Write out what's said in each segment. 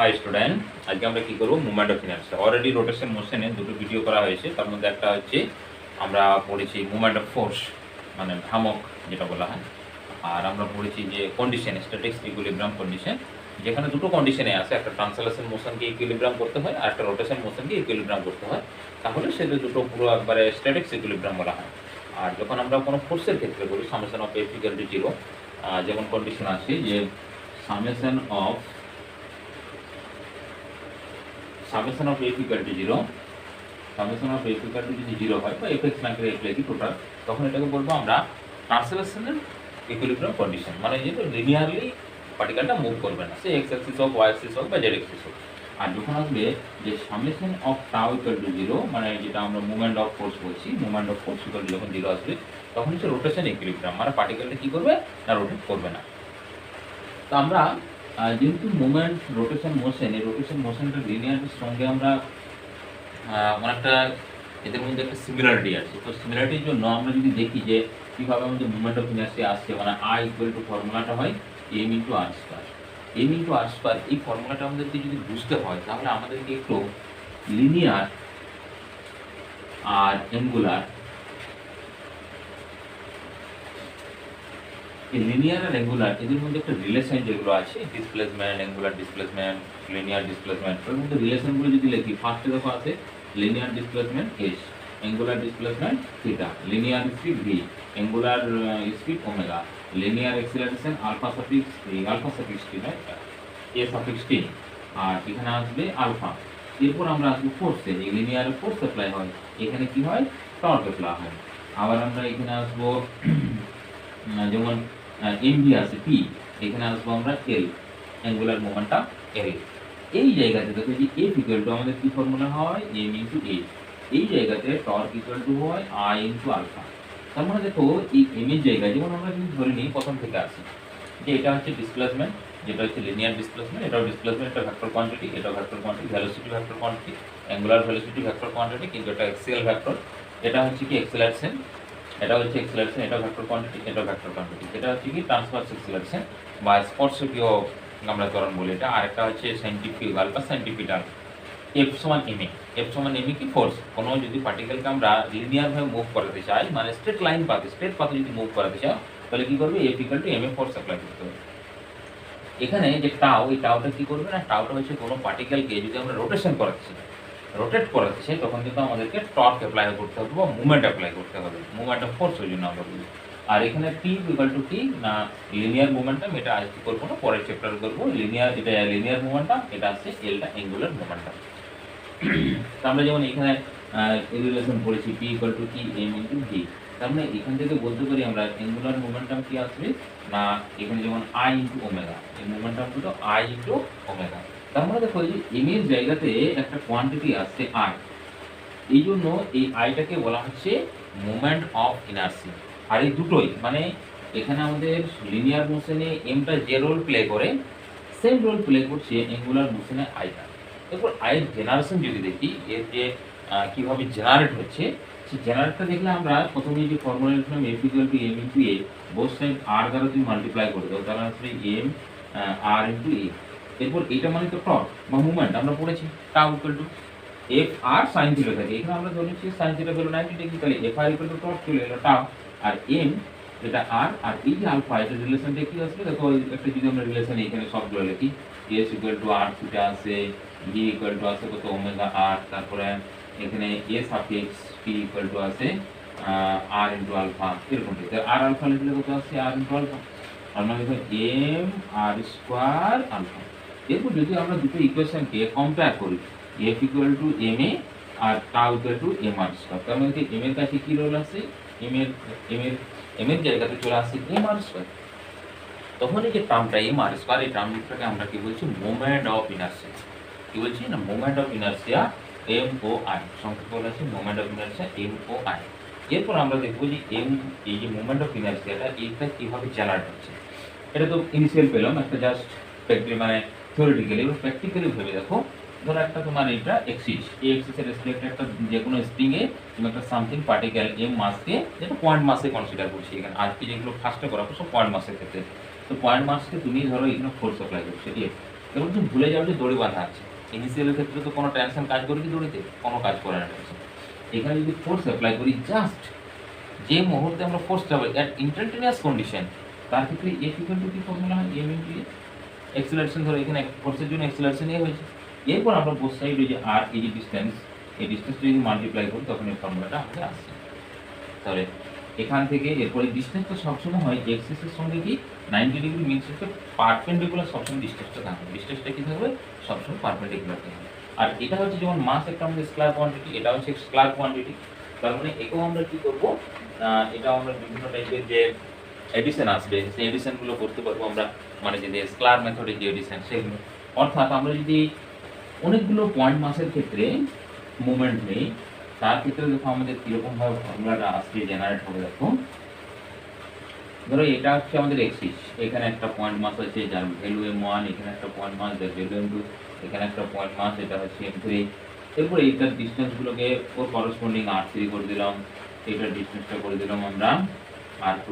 High student, আজকে আমরা কি করব movement of inertia. Already rotation মোশনে দুটো ভিডিও করা হয়েছে, তার মধ্যে একটা হচ্ছে আমরা পড়েছি মুভমেন্ট অফ ফোর্স মানে ভ্রামক যেটা বলা হয়, আর আমরা পড়েছি যে কন্ডিশন স্ট্যাটিক্স ইকুইলিব্রিয়াম কন্ডিশন, যেখানে দুটো কন্ডিশনে আছে, একটা ট্রান্সলেশন মোশনকে ইকুইলিব্রিয়াম করতে হয় আর একটা রোটেশন মোশনকে ইকুইলিব্রিয়াম করতে হয়, তাহলে সেটা দুটো পুরো একবারে স্ট্যাটিক্স ইকুইলিব্রিয়াম বলা হয়। আর যখন আমরা কোনো ফোর্সের ক্ষেত্রে বলি summation of F equal two 0, যেমন কন্ডিশন আছে যে summation of summation of F equal two 0, summation of F equal two যদি 0 হয় বা এফ এক্স না করে এফ লিখি টোটাল, তখন এটাকে বলবো আমরা ট্রান্সলেশনের ইকুইলিব্রিয়াম কন্ডিশন, মানে যেটা লিনিয়ারলি পার্টিকেলটা মুভ করবে না, সে এক্স অ্যাক্সিস হোক, ওয়াই অ্যাক্সিস হোক বা জেড অ্যাক্সিস হোক। আর যখন আসবে যে summation of tau equal two 0, মানে যেটা আমরা মুভমেন্ট অফ ফোর্স বলছি, movement of force equal to যখন 0 আসবে, তখন হচ্ছে রোটেশন ইকুইলিব্রিয়াম, মানে পার্টিকেলটা কি করবে না রোটেট করবে না। তো আমরা যেহেতু মুভমেন্ট রোটেশন মোশন, এই রোটেশন মোশনটা লিনিয়ারিটির সঙ্গে আমরা অনেকটা এদের মধ্যে একটা সিমিলারিটি আছে। তো সিমিলারিটির জন্য আমরা যদি দেখি যে কীভাবে আমাদের মুভমেন্ট অফ ইনার্সিয়া আসছে, মানে আই ইকুয়াল টু ফর্মুলাটা হয় M into R square. M into R square, এই ফর্মুলাটা আমাদেরকে যদি বুঝতে হয় তাহলে আমাদেরকে একটু লিনিয়ার আর অ্যাঙ্গুলার, এই লিনিয়ার আর অ্যাঙ্গুলার এদের মধ্যে একটা রিলেশন যেগুলো আছে, displacement, angular displacement, linear displacement, এর মধ্যে রিলেশনগুলো যদি লিখি, ফার্স্টে দেখো আছে linear displacement S, angular displacement theta, linear speed V, angular speed omega, linear acceleration alpha suffix T নয় এ সাফিক্স টি, আর এখানে আসবে আলফা। এরপর আমরা আসবো ফোর্সে, এই লিনিয়ারে ফোর্স অ্যাপ্লাই হয়, এখানে কি হয় টর্ক অ্যাপ্লাই হয়। আবার আমরা এখানে আসবো যেমন এমভি আছে পি, এখানে আসবো আমরা এল, অ্যাঙ্গুলার মোমেন্টাম এল। এই জায়গাতে দেখো যে এফ ইকুয়াল টু আমাদের কি ফর্মুলা হয় এম ইন্টু এ, এই জায়গাতে টর্ক ইকুয়াল টু হয় আই ইন্টু আলফা। তার মানে দেখো এই এম এর জায়গায় যেমন আমরা যদি ধরে নিই প্রথম থেকে আসি যে এটা হচ্ছে ডিসপ্লেসমেন্ট, যেটা হচ্ছে লিনিয়ার ডিসপ্লেসমেন্ট, এটাও ডিসপ্লেসমেন্ট, এটা ভেক্টর কোয়ান্টিটি, এটাও vector quantity, velocity vector quantity, angular velocity vector quantity, কিন্তু এটা এক্সিয়াল ভেক্টর। এটা হচ্ছে কি এক্সেলারেশন, এটা হচ্ছে এক্সেলারেশন, এটা ভেক্টর কোয়ান্টিটি, এটা ভেক্টর কোয়ান্টিটি। এটা হচ্ছে কি ট্রান্সভার্স এক্সেলারেশন বা স্পর্শকীয় আমরা ত্বরণ বলি এটা। আর একটা হচ্ছে সেন্ট্রিফিউগাল বা সেন্ট্রিপিটাল। এফ সমান এম এ, এফ সমান এম এ কি ফোর্স, কোনো যদি পার্টিকেলকে আমরা লিনিয়ার ভাবে মুভ করাতে চাই, মানে স্ট্রেট লাইন পাতে, স্ট্রেট পাতে যদি মুভ করাতে চাই, তাহলে কি করবে F equal to M A force apply করতে হবে। এখানে যে টাও, এই টাওটা কি করবে না, টাওটা হচ্ছে কোনো পার্টিকেলকে যদি আমরা রোটেশন করাচ্ছি, রোটেট করাচ্ছে, তখন কিন্তু আমাদেরকে টর্ক অ্যাপ্লাই করতে হবে বা মুভমেন্ট অ্যাপ্লাই করতে হবে, মুভমেন্ট অফ ফোর্স ওই জন্য আমরা বলি। আর এখানে টি ইকুয়াল টু টি না লিনিয়ার মুভমেন্টাম, এটা আজ কি করবো না পরের চ্যাপ্টারে করবো। লিনিয়ার, এটা লিনিয়ার মুভমেন্টাম, এটা আছে এলটা অ্যাঙ্গুলার মুভমেন্টাম। তো আমরা যেমন এখানে রিলেশন পড়েছি P equal to T M into V, তার মানে এখান থেকে বলতে পারি আমরা অ্যাঙ্গুলার মোমেন্টাম কি আসবে না, এখানে যেমন আই ইন্টু ওমেগা, এই মোমেন্টাম হলো আই ইন্টু ওমেগা। তার মানে দেখো এই যে এম এর জায়গাতে একটা কোয়ান্টিটি আসছে আই, এই জন্য এই আইটাকে বলা হচ্ছে মোমেন্ট অফ ইনার্সি। আর এই দুটোই মানে এখানে আমাদের লিনিয়ার মোশনে এমটা যে রোল প্লে করে, সেম রোল প্লে করছে অ্যাঙ্গুলার মোশনে আইটা। এরপর আয়ের জেনারেশন যদি দেখি, এর যে কীভাবে জেনারেট হচ্ছে, সেই জেনারেটটা দেখলে আমরা প্রথমে যে ফর্মুলা লিখলাম F equal to M into A, both side আর দ্বারা তুমি মাল্টিপ্লাই করে দাও, তাহলে আসলে এম আর ইন্টু এ। এরপর এটা মানে তো টর্ক বা মুভমেন্ট, আমরা পড়েছি tau equal to F R sine theta থাকে, এখানে আমরা ধরে নিচ্ছি সাইন থিটা ভ্যালু 90 ডিগ্রি, তাহলে F R equal to torque চলে এলো টাউ, আর এম এটা আর, আর এই যে আলফা, এটা রিলেশনটা কি আসবে দেখো, একটা যদি আমরা রিলেশন এখানে সবগুলো লিখি, S equal to R theta আছে, ভি ইকুয়াল টু আছে কত ওমেগা আর, তারপরে এখানে A suffix P equal to আছে আর ইন্টু আলফা, এরকম ঠিক। আর আলফা লিখলে কত আছে আর ইন্টু আলফা, আমরা লিখবো এম আর স্কোয়ার আলফা। এরপর যদি আমরা দুটো ইকুয়েশনকে কম্পেয়ার করি, F equal to M A আর tau equal to M R square, তার মানে এম এর কাছে কি রোল আছে, এম এর জায়গাতে চলে আসছে এম আর স্কোয়ার। তখন এই যে টার্মটা এম আর স্কোয়ার, এই টার্মটাকে আমরা কি বলছি মোমেন্ট অফ ইনার্সিয়া, কি বলছি না moment of inertia M O I, সংক্ষেপে বলা আছে moment of inertia M O I. এরপর আমরা দেখবো যে এই যে মোমেন্ট অফ ইনার্সিয়াটা এইটা কিভাবে জেনারেট হচ্ছে। এটা তো ইনিশিয়াল পেলাম একটা জাস্ট মানে থিওরিটিক্যালি, এবং প্র্যাকটিক্যালি ভেবে দেখো, ধরো একটা তোমার এটা এক্সিস, এই এক্সিসের রেসপেক্টে একটা যে কোনো স্প্রিং এ তুমি একটা সামথিং পার্টিকেল এম মাসকে, যেটা পয়েন্ট মাসে কনসিডার করছি এখানে, আজকে যেগুলো ফার্স্টে করাবো সব পয়েন্ট মাসের ক্ষেত্রে। তো পয়েন্ট মাসকে তুমি ধরো এখানে ফোর্স অ্যাপ্লাই করছো এফ, এবার তুমি ভুলে যাও যে দড়ি বাঁধা আছে। ইনিশিয়ালের ক্ষেত্রে তো কোনো টেনশন কাজ করে কি দড়িতে? কোনো কাজ করে না টেনশন। এখানে যদি ফোর্স অ্যাপ্লাই করি, জাস্ট যে মুহূর্তে আমরা ফোর্স যাবে অ্যাট ইনস্ট্যান্টেনিয়াস কন্ডিশন, তার ক্ষেত্রে এফ ইকুয়াল টু কি ফর্মুলা হয়? M into a. অ্যাক্সিলারেশন ধরো এখানে ফোর্সের জন্য অ্যাক্সিলারেশন এ হয়েছে। এরপর আমরা বোথ সাইড ওই যে আর এই যে ডিসটেন্স, এই ডিসটেন্সটা যদি মাল্টিপ্লাই করি তখন এই ফর্মুলাটা আমাদের আসছে। তাহলে এখান থেকে এরপর এই ডিসটেন্সটা সবসময় হয় এক্সিসের সঙ্গে কি 90 ডিগ্রি মিনস হচ্ছে পারপেন্ডিকুলার, সবসময় ডিসটেন্সটা থাকবে। ডিসটেন্সটা কি থাকবে? সবসময় পারপেন্ডিকুলার থাকবে। আর এটা হচ্ছে যেমন মাস একটা আমাদের স্কেলার কোয়ান্টিটি, এটা হচ্ছে স্কেলার কোয়ান্টিটি। তার মানে একেও আমরা কি করব, এটা আমরা বিভিন্ন টাইপের যে এডিশন আসবে সেই এডিশনগুলো করতে পারবো আমরা, মানে যদি স্কেলার মেথডে যে এডিশন সেগুলো। অর্থাৎ আমরা যদি অনেকগুলো পয়েন্ট মাসের ক্ষেত্রে মুভমেন্ট নেই, তার ক্ষেত্রে দেখো আমাদের কিরকম ভাবে ফর্মুলাটা আসবে, জেনারেট হবে। দেখো ধরো এটা হচ্ছে আমাদের এক্সিস, এখানে একটা পয়েন্ট মাস আছে যার ভ্যালু m1, এখানে একটা পয়েন্ট মাস যার ভ্যালু m2, এখানে একটা পয়েন্ট মাস এটা হচ্ছে m3। এরপর এইটার ডিসটেন্সগুলোকে ওর করসপন্ডিং r3 করে দিলাম, এইটার ডিসটেন্সটা করে দিলাম আমরা r2,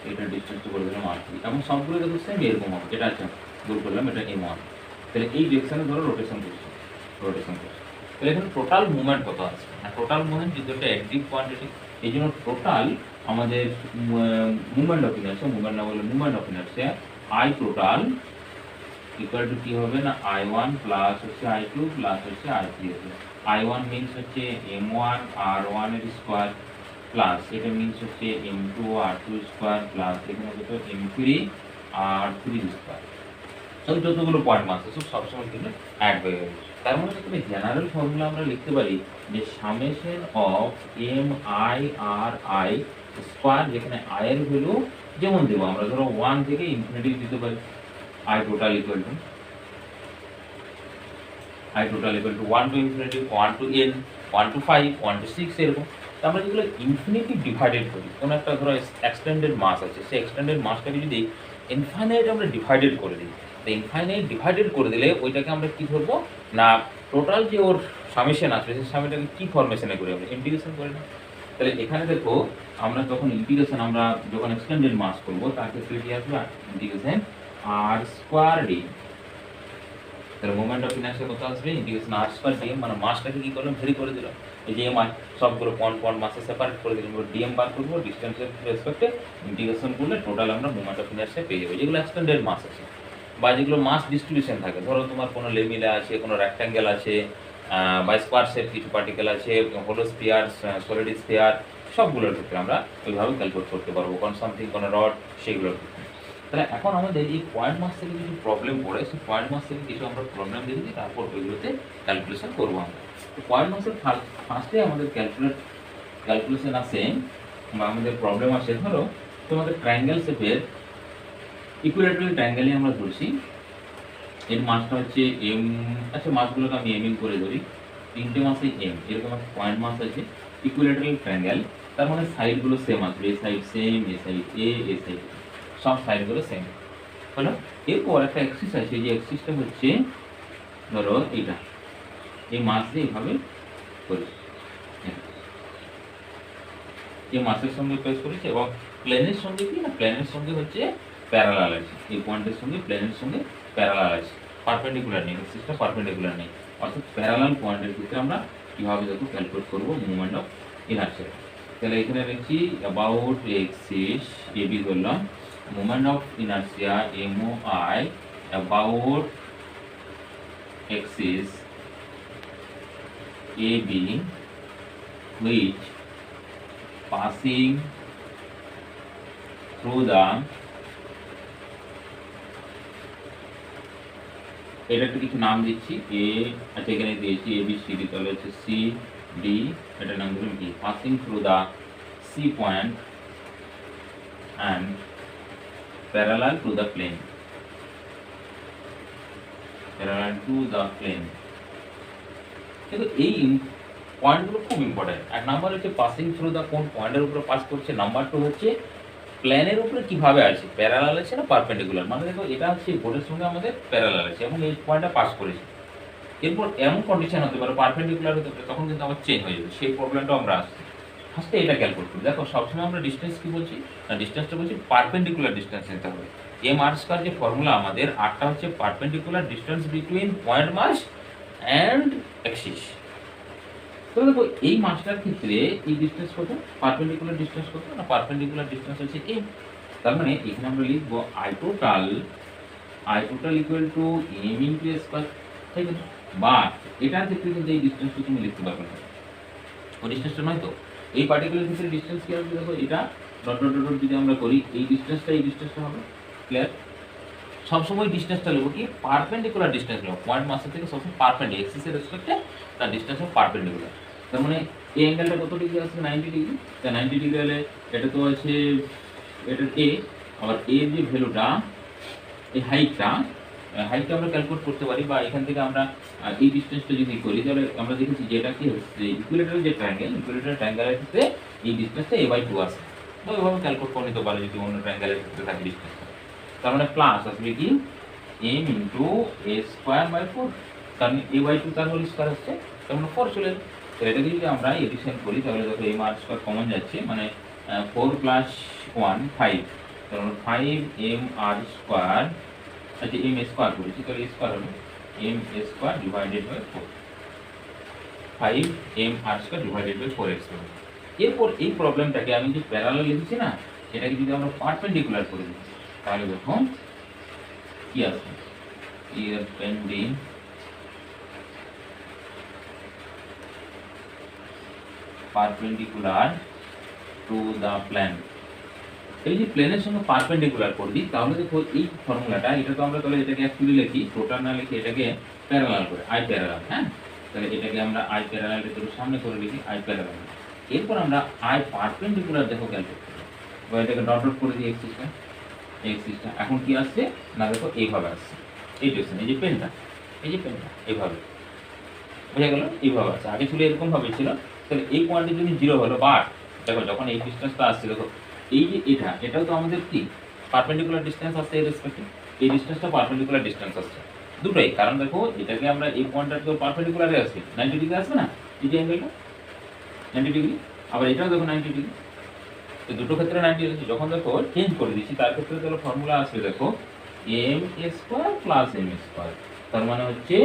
এইটার ডিসটেন্সটা করে দিলাম r3, এবং সবগুলো দেখো সেম এরকম হবে। এটা আছে দূর করলাম, এটা m1। তাহলে এই ডিরেকশনে ধরো রোটেশন করছে, তাহলে এখানে টোটাল মুভমেন্ট কত আছে? টোটাল মুভমেন্ট যেহেতু একটা অ্যাক্টিভ কোয়ান্টিটি, এই জন্য টোটাল আমাদের মুভমেন্ট অফ ইনার্সিয়া, মুভমেন্ট না বলে movement of inertia, I total equal two কি হবে না I1 প্লাস হচ্ছে I2 প্লাস হচ্ছে I3 হবে। I1 মিনস হচ্ছে M1 R1 এর স্কয়ার প্লাস এটা মিনস হচ্ছে M2 R2 স্কয়ার প্লাস এখানে কত M3 R3 স্কয়ার। সব যতগুলো পয়েন্ট মাস আছে সবসময় কিন্তু অ্যাড হয়ে যাবে। তার মানে এখানে জেনারেল ফর্মুলা আমরা লিখতে পারি যে summation of M I R I square, যেখানে আই এর ভ্যালু যেমন দেবো আমরা, ধরো 1 থেকে ইনফিনিটি দিতে পারি, I total equal to 1 to infinity, 1 to n, 1 to 5, 1 to 6 এরকম। আমরা যেগুলো ইনফিনিটি ডিভাইডেড করি, কোনো একটা ধরো এক্সটেন্ডেড মাস আছে, সেই এক্সটেন্ডেড মাসটাকে যদি ইনফাইনাইট আমরা ডিভাইডেড করে দিই, তো ইনফাইনাইট ডিভাইডেড করে দিলে ওইটাকে আমরা কি ধরবো না টোটাল যে ওর সামেশন আসবে সেই সামেশনটাকে কি ফরমেশনে করি আমরা ইন্টিগ্রেশন করে না। তাহলে এখানে দেখো আমরা যখন ইন্টিগ্রেশন আমরা যখন এক্সটেন্ডেড মাস করবো তার ক্ষেত্রে কি আসবে ইন্টিগ্রেশন আর স্কয়ার ডি। তাহলে মোমেন্ট অফ ইনার্সিয়া কত আসবে ইন্টিগ্রেশন আর স্কয়ার ডিএম, মানে মাসটাকে কি করলাম ভেরি করে দিলাম, এই যে এমআই সবগুলো পয়েন্ট মাসে সেপারেট করে দিলাম, ডিএম বার করবো ডিসটেন্সের রেসপেক্টে ইন্টিগ্রেশন করলে টোটাল আমরা মোমেন্ট অফ ইনার্সিয়া পেয়ে যাবো। যেগুলো এক্সটেন্ডেড মাস আছে বা যেগুলো মাস ডিস্ট্রিবিউশন থাকে, ধরো তোমার কোনো লেমিলা আছে, কোনো রেক্ট্যাঙ্গেল আছে, বা স্কোয়ার শেপ কিছু পার্টিকেল আছে, হোলো স্ফিয়ার, সলিড স্ফিয়ার, সবগুলোর ক্ষেত্রে আমরা ওইভাবে ক্যালকুলেট করতে পারবো, কোনো সামথিং কোনো রড সেগুলোর ক্ষেত্রে। তাহলে এখন আমাদের এই পয়েন্ট মাস থেকে কিছু প্রবলেম পড়ে, সেই পয়েন্ট মাস থেকে কিছু আমরা প্রবলেম দিয়ে দিই, তারপর ওইগুলোতে ক্যালকুলেশন করবো আমরা। তো পয়েন্ট মাসের ফার্স্টে আমাদের ক্যালকুলেশন আসে বা আমাদের প্রবলেম আসে, ধরো তোমাদের ট্রায়াঙ্গেল শেপের ইকুইল্যাটারাল ট্রায়াঙ্গেলই আমরা ধরছি, এর মাসটা হচ্ছে এম, আচ্ছা মাসগুলোকে আমি এম করে ধরি, তিনটে মাসে এম, এরকম একটা পয়েন্ট মাস আছে ইকুইল্যাটারাল ট্রায়াঙ্গেল, তার মানে সাইডগুলো সেম আসবে, এই সাইড সেম, এই সাইড এই সাইড সব সাইডগুলো সেম হলো। এরপর একটা এক্সিস আছে, যে এক্সিসটা হচ্ছে ধরো এইটা, এই মাস দিয়ে এইভাবে করি, এই মাসের সঙ্গে প্লেস করেছে এবং প্লেনের সঙ্গে কি না, প্লেনের সঙ্গে হচ্ছে প্যারালাল আছে, এই পয়েন্টের সঙ্গে প্লেনের সঙ্গে প্যারালাল আছে, পারপেন্ডিকুলার নেই, এক্সিসটা পারপেন্ডিকুলার নেই। অর্থাৎ প্যারালাল পয়েন্টের ক্ষেত্রে আমরা কীভাবে দেখো ক্যালকুলেট করবো মুভমেন্ট অফ ইনার্সিয়া। তাহলে এখানে দেখছি অ্যাবাউট এক্সিস এবি ধরলাম, moment of inertia MOI about axis AB which passing through the, এটা একটু কিছু নাম দিচ্ছি এ, আচ্ছা এখানে দিয়েছি ABCD, তাহলে হচ্ছে CD, এটা নাম দিলাম কি passing through the C point and parallel to the plane, কিন্তু এই পয়েন্টগুলো খুব ইম্পর্টেন্ট। এক নাম্বার হচ্ছে পাসিং থ্রু দ্য, কোন পয়েন্টের উপরে পাস করছে, নাম্বার 2 হচ্ছে প্লেনের উপরে কিভাবে আছে, প্যারালাল আছে না পারপেন্ডিকুলার, মানে দেখো এটা হচ্ছে বোর্ডের সঙ্গে আমাদের প্যারালাল আছে এবং এই পয়েন্টটা পাস করেছে। এরপর এমন কন্ডিশন হতে পারে পারপেন্ডিকুলার হতে পারে, তখন কিন্তু আমার চেঞ্জ হয়ে যাবে, সেই প্রবলেমটা আমরা আসছি। ফার্স্টে এটা ক্যালকুলেট করি, দেখো সবসময় আমরা ডিস্টেন্স কি বলছি না, ডিস্টেন্সটা বলছি পারপেন্ডিকুলার ডিস্টেন্স নিতে হবে, এম আর স্কয়ার যে ফর্মুলা আমাদের, আরটা হচ্ছে perpendicular distance between point mass and axis. তো দেখো এই মাসটার ক্ষেত্রে এই ডিস্টেন্স কত, পারপেন্ডিকুলার ডিস্টেন্স কত না, পারপেন্ডিকুলার ডিস্টেন্স হচ্ছে এম। তার মানে এখানে আমরা লিখবো I total equal to M into A square, তাই না? বা এটার ক্ষেত্রে কিন্তু এই ডিস্টেন্সটা তুমি লিখতে পারবে না, ওই ডিস্টেন্সটা নয় তো। এই পার্টিকুলার ক্ষেত্রে ডিস্টেন্স কি হবে দেখো, এটা ডট ডট ডট যদি আমরা করি এই ডিস্টেন্সটা হবে, ক্লিয়ার? সবসময় ডিস্টেন্সটা নেবো কি, পারপেন্ডিকুলার ডিস্টেন্স নেবো, পয়েন্ট মাসের থেকে সবসময় পারপেন্ডিকুলার, এক্সিস এর রেসপেক্টে তার ডিস্টেন্স হবে পারপেন্ডিকুলার। তার মানে এই অ্যাঙ্গেলটা কত ডিগ্রি আছে, 90 ডিগ্রি। তা 90 ডিগ্রি হলে এটা তো আছে, এটা এ, আবার এর যে ভ্যালুটা, এই হাইটটা আমরা ক্যালকুলেট করতে পারি, বা এখান থেকে আমরা এই ডিস্টেন্সটা যদি করি তাহলে আমরা দেখেছি যে এটা কি হচ্ছে, ইকুইলেটারাল যে ট্রায়াঙ্গেলের ক্ষেত্রে এই ডিস্টেন্সটা a/2 আছে। তো এভাবে ক্যালকুলেট করে নিতে পারি যদি অন্য ট্রায়াঙ্গেলের ক্ষেত্রে থাকে ডিস্টেন্সটা। তার মানে প্লাস আসবে কি m into a square by 4, কারণ a/2 তার হোল স্কোয়ার হচ্ছে, তার মানে 4 চলে যাবে। তো এটাকে যদি আমরা এডিশন করি তাহলে দেখো m r স্কোয়ার কমন যাচ্ছে, মানে 4 প্লাস 1 5, তার মানে 5m r স্কোয়ার, আচ্ছা m স্কোয়ার করেছি তাহলে স্কোয়ার হবে m square divided by 4, 5m r square divided by 4x হবে। এরপর এই প্রবলেমটাকে আমি যে প্যারালাল লিখেছি না, এটাকে যদি আমরা পারপেন্ডিকুলার করে দিই তাহলে দেখো কি আছে, পারপেন্ডিকুলার টু দা প্লেন। এই যে প্লেনের সঙ্গে পারপেন্ডিকুলার করে দিই তাহলে দেখো এই ফর্মুলাটা, এটা তো আমরা তাহলে এটাকে অ্যাকচুয়ালি লিখি, টোটাল না লিখে এটাকে প্যারালাল করে, আই প্যারালাল, হ্যাঁ? তাহলে এটাকে আমরা আই প্যারালাল একটু সামনে করে লিখি, আই প্যারালাল। এরপর আমরা আই পারপেন্ডিকুলার দেখো ক্যালকুলেট করি, বা এটাকে ডট ডট করে দিই এক্সিসটা। এখন কি আসছে না দেখো এইভাবে আসছে, এই ডিরেকশন, এই যে পেনটা এইভাবে, বুঝা গেল? এইভাবে আসছে, আগে ছিল এরকম ভাবে ছিল। তাহলে এই পয়েন্টে যদি 0 হলো, বাট দেখো যখন এই ডিস্টেন্সটা আসছে দেখো, এই যে এটাও তো আমাদের কি পারপেন্ডিকুলার ডিসটেন্স আসছে এর রেসপেক্টে, এই ডিসটেন্সটা পারপেন্ডিকুলার ডিসটেন্স আসছে দুটোই, কারণ দেখো এটাকে আমরা এই পয়েন্টটাকে পারপেন্ডিকুলারে আসছে 90 ডিগ্রি আসবে না, এই যে অ্যাঙ্গেলটা 90 ডিগ্রি, আবার এটাও দেখো 90 ডিগ্রি, তো দুটো ক্ষেত্রে 90 ডিগ্রি। যখন দেখো চেঞ্জ করে দিচ্ছি তার ক্ষেত্রে তাহলে ফর্মুলা আসবে দেখো m square plus m square, তার মানে হচ্ছে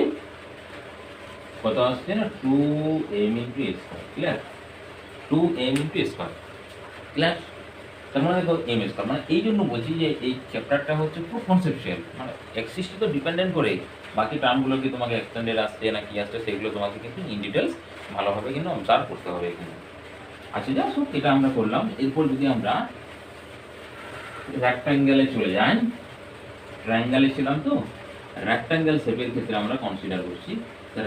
কত আসছে না 2m into a square, clear? 2m into a square, clear? তার মানে দেখো m স্কয়ার, মানে এই জন্য বলছি যে এই চ্যাপ্টারটা হচ্ছে খুব কনসেপচুয়াল, মানে এক্সিসটা তো ডিপেন্ডেন্ট করে, বাকি টার্মগুলো কি তোমাকে এক্সটেন্ডেড আসছে না কি আসছে সেগুলো তোমাকে কিন্তু ইন ডিটেলস ভালোভাবে কিন্তু অবজার্ভ করতে হবে এখানে। আচ্ছা যা সব এটা আমরা করলাম। এরপর যদি আমরা রেক্ট্যাঙ্গেলে চলে যাই, ট্রায়াঙ্গেলে ছিলাম তো, রেক্ট্যাঙ্গেল শেপের ক্ষেত্রে আমরা কনসিডার করছি।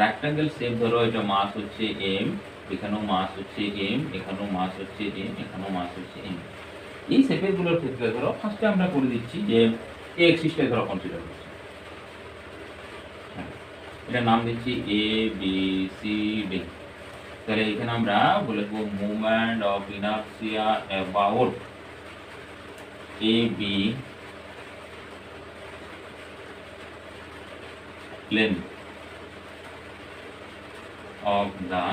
রেক্ট্যাঙ্গেল শেপ ধরো, এটা মাস হচ্ছে m, এখানেও মাস হচ্ছে m, এখানেও মাস হচ্ছে m, এখানেও মাস হচ্ছে m। এই শেপের গুলোর ক্ষেত্রে ধরো ফার্স্টে আমরা করে দিচ্ছি যে এই এক্সিসটাই ধরো কনসিডার করছি, এটা নাম দিচ্ছি a b c d। তাহলে এখানে আমরা বলবো movement of inertia about a b length of the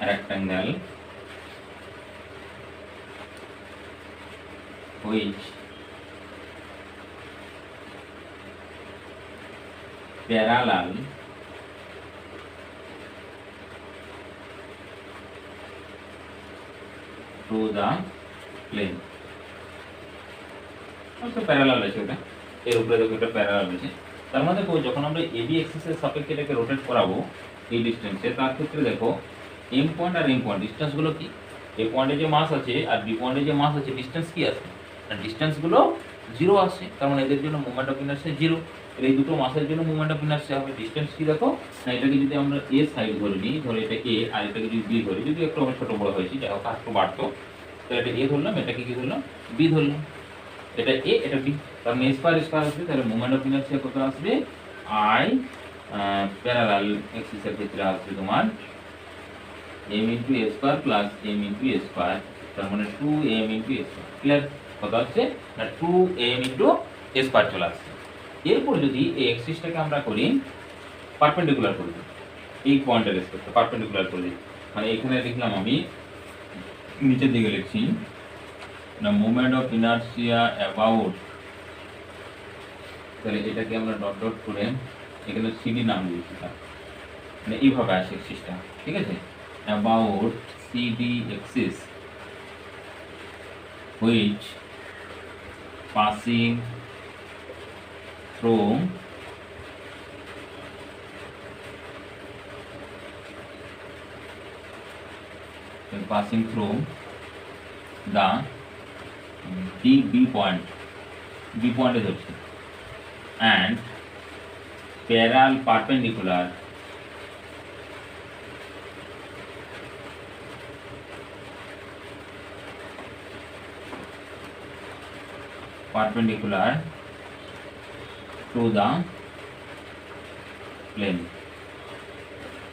rectangle which parallel to the plane। Parallel আছে ওটা, এর উপরে দেখো এটা প্যারালাল আছে। তার মানে দেখো যখন আমরা এবি এক্সিসের সাপেক্ষে এটাকে রোটেট করাবো এই ডিসটেন্সে, তার ক্ষেত্রে দেখো এম পয়েন্ট আর এম পয়েন্ট ডিসটেন্সগুলো কি, এ পয়েন্টে যে মাস আছে আর বি পয়েন্টে যে মাস আছে ডিসটেন্স কি আছে না, ডিসটেন্সগুলো 0 আসছে, তার মানে এদের জন্য মুভমেন্ট অফ ইনারশিয়া 0। এই দুটো মাসের জন্য মুভমেন্ট অফ ইনারশিয়া হবে। ডিসটেন্স কি দেখো না, এটাকে যদি আমরা এ সাইড ধরে নিই, ধরে এটা এ আর এটাকে যদি বি ধরি, যদি একটু আমরা ছোট বড় হয়েছি যাই হোক একটু বাড়তো, তাহলে এটা এ ধরলাম, এটাকে কি ধরলাম বি ধরলাম, এটা এ এটা বি, তার মানে স্কয়ার আসবে, তাহলে মোমেন্ট অফ ইনারশিয়া কত আসবে আই প্যারালাল এক্সিসের ক্ষেত্রে আসবে তোমার m into a square plus m into a square, তার মানে 2m into a square, clear? কত আছে না 2m ইনটু a স্কয়ার চলে আসছে। এরপর যদি এই এক্সিসটাকে আমরা করি পারপেন্ডিকুলার করে দিই, এই পয়েন্টের রেসপেক্টে পারপেন্ডিকুলার করে দিই, মানে এখানে লিখলাম আমি নিচের দিকে লিখছি না মোমেন্ট অফ ইনারশিয়া অ্যাবাউট তাহলে এটাকে আমরা ডট ডট করে এখানে সিডি নাম দিয়েছি, মানে এইভাবে আসে এক্সিসটা, ঠিক আছে। About CD axis which passing through the B point এ ধরছি, and parallel perpendicular to the plane,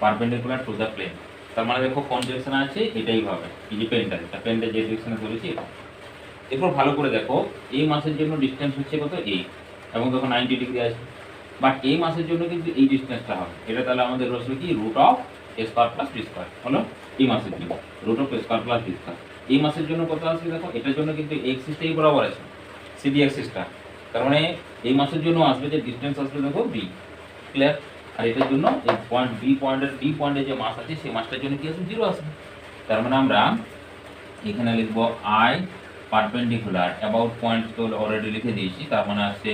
perpendicular to the plane। তার মানে দেখো কোন ডিরেকশনে আছে, এটাই হবে এই যে পেনটা যে ডিরেকশনে ধরেছি এটা। এরপর ভালো করে দেখো, এই মাসের জন্য ডিসটেন্স হচ্ছে কত এই, এবং দেখো 90 ডিগ্রি আছে, বাট এই মাসের জন্য কিন্তু এই ডিসটেন্সটা হবে। এটা তাহলে আমাদের রয়েছে কি root of A square plus B square হলো এই মাসের জন্য, root of A square plus B square. এই মাসের জন্য কত আছে দেখো, এটার জন্য কিন্তু এক্সিসটাই বরাবর আছে, সিডি এক্সিসটা, তার মানে এই মাসের জন্য আসবে যে ডিসটেন্স আসবে দেখো বি, ক্লিয়ার। আর এটার জন্য এই পয়েন্ট বি পয়েন্টে যে মাস আছে সেই মাসটার জন্য কি আসবে, 0 আসবে। তার মানে আমরা এখানে লিখব আই পারপেন্ডিকুলার অ্যাবাউট পয়েন্ট তো অলরেডি লিখে দিয়েছি, তার মানে আসছে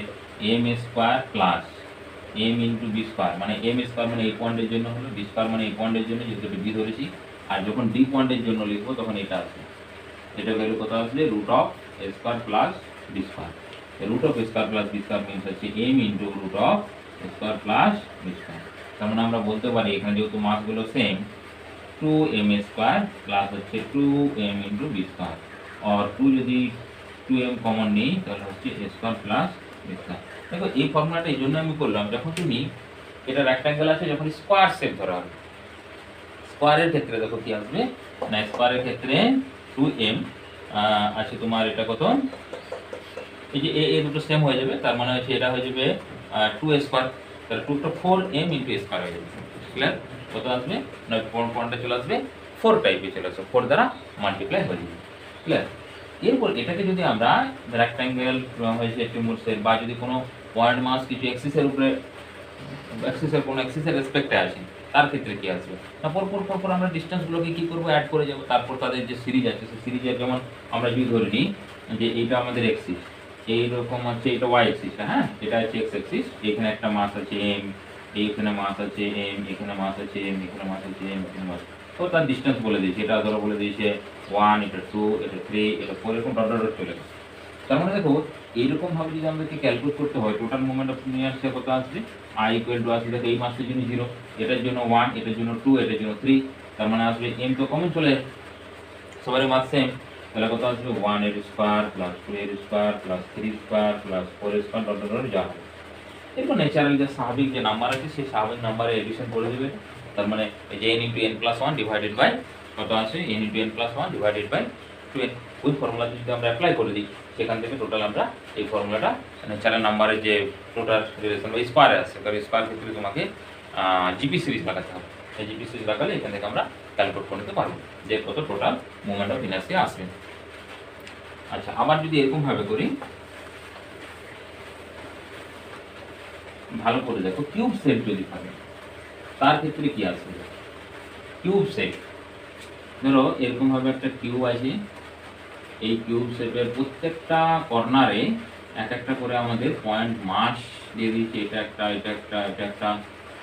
M square plus M into B square, মানে এম স্কয়ার মানে এই পয়েন্টের জন্য হলো, বি স্কয়ার মানে এই পয়েন্টের জন্য, যেহেতু বি ধরেছি। আর যখন ডি পয়েন্টের জন্য লিখবো তখন এটা আসবে, এটা ভ্যালু কত আসবে, root of A square plus B square. Root of A square plus B square means হচ্ছে M into root of A square plus B square. তার মানে আমরা বলতে পারি এখানে যেহেতু মাসগুলো সেম, 2m স্কয়ার প্লাস হচ্ছে 2m ইন্টু বি স্কয়ার, আর 2 যদি 2m কমন নেই তাহলে হচ্ছে a square plus B square. দেখো এই ফর্মুলাটা এই জন্য আমি করলাম, যখন তুমি এটা রেক্ট্যাঙ্গেল আছে, যখন স্কয়ার শেপ ধরা হবে, স্কয়ারের ক্ষেত্রে দেখো কি আসবে না, স্কয়ারের ক্ষেত্রে 2m আছে তোমার, এটা কত, এই যে এ দুটো সেম হয়ে যাবে, তার মানে হচ্ছে এটা হয়ে যাবে 2 স্কয়ার, তাহলে 2 টা 4m ইনটু স্কয়ার হয়ে যাবে, ক্লিয়ার। কত আসবে না, পয়েন্টটা চলে আসবে 4 টাইপে চলে আসবে, 4 দ্বারা মাল্টিপ্লাই হয়ে যাবে, ক্লিয়ার। এরপর এটাকে যদি আমরা রেক্ট্যাঙ্গেল হয়েছে ত্রিভুজের, বা যদি কোনো পয়েন্ট মাস কিছু এক্সিসের উপরে, কোনো এক্সিসের রেসপেক্টে আসে, তার ক্ষেত্রে কি আসবে না, পর আমরা ডিসটেন্সগুলোকে কি করব, অ্যাড করে যাব। তারপর তাদের যে সিরিজ আছে সেই সিরিজের, যেমন আমরা যদি ধরে নিই যে এইটা আমাদের এক্সিস, এইরকম হচ্ছে এটা ওয়াই এক্সিসটা, হ্যাঁ এটা হচ্ছে এক্স এক্সিস, এখানে একটা মাস আছে এম, এইখানে মাস আছে এম, এখানে মাস আছে এম, এখানে মাস আছে এম, এখানে মাস, তো তার ডিসটেন্স বলে দিয়েছে, এটা ধরো বলে দিয়েছে 1, এটা 2, এটা 3, এটা 4, এরকম ডট ডট চলে গেছে। তার মানে দেখো এইরকম ভাবে যদি আমাদেরকে ক্যালকুলেট করতে হয়, টোটাল মোমেন্ট অফ ইনারশিয়া কত আসবে, আই ইকুয়াল টু আসবে, দেখো এই মাসের জন্য 0, এটার জন্য 1, এটার জন্য 2, এটার জন্য 3, তার মানে আসবে এম তো কমন চলে, সবারই মাস সেম, তাহলে কত আসবে 1 এর স্কয়ার প্লাস 2 এর স্কয়ার প্লাস 3 স্কয়ার প্লাস 4 এর স্কয়ার ডট ডট যা হবে। এরপর ন্যাচারাল যে স্বাভাবিক যে নাম্বার আছে সেই স্বাভাবিক নাম্বারে এডিশন করে দেবে, তার মানে এই যে n into n plus 1 divided by কত আছে, n into n plus 1 divided by 2n। ওই ফর্মুলা যদি আমরা অ্যাপ্লাই করে দিই, সেখান থেকে টোটাল আমরা এই ফর্মুলাটা ন্যাচারাল নাম্বারের যে টোটাল রিলেশন বা স্কয়ারে আছে, কারণ স্কয়ার ক্ষেত্রে তোমাকে জিপি সিরিজ লাগাতে হবে, এই জিপি সিরিজ লাগালে এখান থেকে আমরা ক্যালকুলেট করে নিতে পারবো যে কত টোটাল মোমেন্ট অফ ইনারশিয়া আসবে। আচ্ছা, আবার যদি এরকম ভাবে করি, ভালো করে দেখো, কিউব শেপ যদি থাকে তার ক্ষেত্রে কি আসবে, কিউব শেপ ধরো এরকম ভাবে একটা কিউব আছে, এই কিউব শেপের প্রত্যেকটা কর্নারে এক একটা করে আমাদের পয়েন্ট মাস দিয়ে দিয়েছে, এটা একটা, এটা একটা, এটা একটা,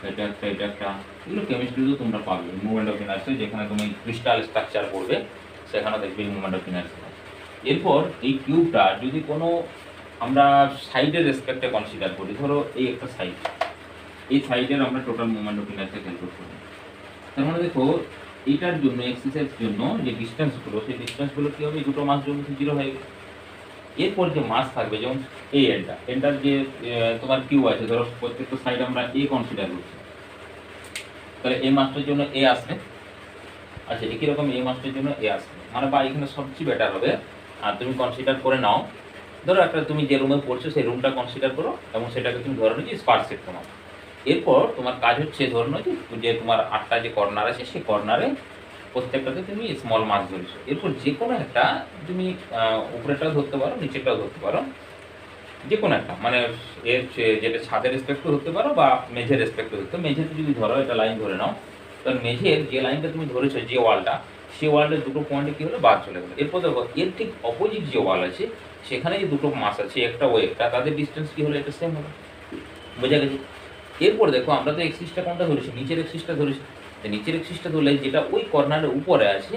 এটা একটা, এটা একটা, এগুলো কেমিস্ট্রিতেও তোমরা পাবে, মুভমেন্ট অফ ইনারশিয়া যেখানে তুমি ক্রিস্টাল স্ট্রাকচার পড়বে সেখানে দেখবে মুভমেন্ট অফ ইনারশিয়া। এরপর এই কিউবটা যদি কোনো আমরা সাইডের রেসপেক্টে কনসিডার করি, ধরো এই একটা সাইড, এই সাইডের আমরা total movement of inertia calculate করি, তার মানে দেখো এইটার জন্য এক্সারসাইজ জন্য যে ডিসটেন্সগুলো, সেই ডিসটেন্সগুলো কি হবে, দুটো মাস জন্য 0 হয়ে গেছে। এরপর যে মাস থাকবে, যেমন এই এন্ডার যে তোমার কিউ আছে, ধরো প্রত্যেকটা সাইড আমরা এ কনসিডার করছি, তাহলে এই মাসটার জন্য এ আসবে, আচ্ছা একই রকম এই মাসটার জন্য এ আসবে, মানে বা এখানে সবচেয়ে বেটার হবে আর তুমি কনসিডার করে নাও, ধরো একটা তুমি যে রুমে পড়ছো সেই রুমটা কনসিডার করো এবং সেটাকে তুমি ধরে নিচ্ছি স্কয়ার সেট তোমার। এরপর তোমার কাজ হচ্ছে ধরে নাও যে তোমার 8টা যে কর্নার আছে সেই কর্নারে প্রত্যেকটাতে তুমি স্মল মাস ধরেছো, এরপর যে কোনো একটা তুমি উপরেটাও ধরতে পারো, নিচেরটাও ধরতে পারো, যে কোনো একটা মানে যেটা ছাদের রেসপেক্টও হতে পারো বা মেঝের রেসপেক্টও হতে, মেঝেতে যদি ধরো এটা লাইন ধরে নাও, কারণ মেঝের যে লাইনটা তুমি ধরেছো যে ওয়ালটা, সেই ওয়ালের দুটো পয়েন্টে কি হলো বাদ চলে গেলো। এরপর দেখো এর ঠিক অপোজিট যে ওয়াল আছে সেখানে যে দুটো মাস আছে একটা ও একটা, তাদের ডিস্টেন্স কি হলো, এটা সেম হলো। বোঝা গেছে? এরপর দেখো আমরা তো এক্সিসটা কোনটা ধরেছি, নিচের এক্সিসটা ধরেছি। নিচের এক্সিসটা ধরলে যেটা ওই কর্নারের উপরে আছে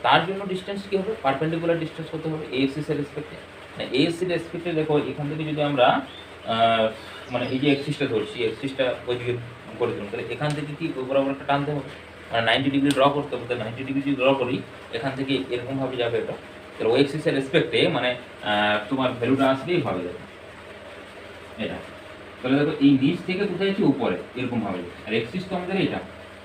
তার জন্য ডিস্টেন্স কি হবে, পারপেন্ডিকুলার ডিস্টেন্স হতে হবে এ এক্সিস এর রেসপেক্টে। মানে এ এক্সিস রেসপেক্টে দেখো এখান থেকে যদি আমরা মানে এই যে এক্সিসটা ধরছি, এক্সিসটা ওইদিকে করে দিলাম, তাহলে এখান থেকে কি ওই বরাবর একটা টানতে হবে, মানে 90 ডিগ্রি ড্র করতে হবে। তাহলে 90 ডিগ্রি যদি ড্র করি এখান থেকে এরকমভাবে যাবে এটা, তাহলে ওই এক্সিস এর রেসপেক্টে মানে তোমার ভ্যালুটা আসবে এইভাবে যাবে এটা। তাহলে দেখো এই নিচ থেকে কোথায় আছে, উপরে এরকম ভাবে, আর এক্সিস তো আমাদের এটা।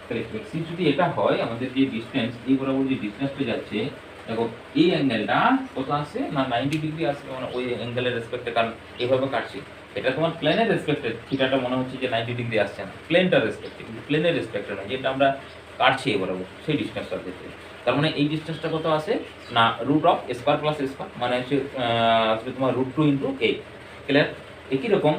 তাহলে এক্সিস যদি এটা হয়, আমাদের যে ডিসটেন্স এই বরাবর যে ডিসটেন্সটা যাচ্ছে, দেখো এই অ্যাঙ্গেলটা কত আসছে না 90 ডিগ্রি আসবে, মানে ওই অ্যাঙ্গেলের রেসপেক্টে, কারণ এইভাবে কাটছি। এটা তোমার প্লেনের রেসপেক্টে, থিটাটা মনে হচ্ছে যে 90 ডিগ্রি আসছে না, প্লেনটার রেসপেক্টে, কিন্তু প্লেনের রেসপেক্টে নয়, যেটা আমরা কাটছি এই বরাবর সেই ডিসটেন্সটার ক্ষেত্রে। তার মানে এই ডিসটেন্সটা কত আসে না root of square plus square, মানে হচ্ছে আসবে তোমার √2 × a। ক্লিয়ার? একই রকম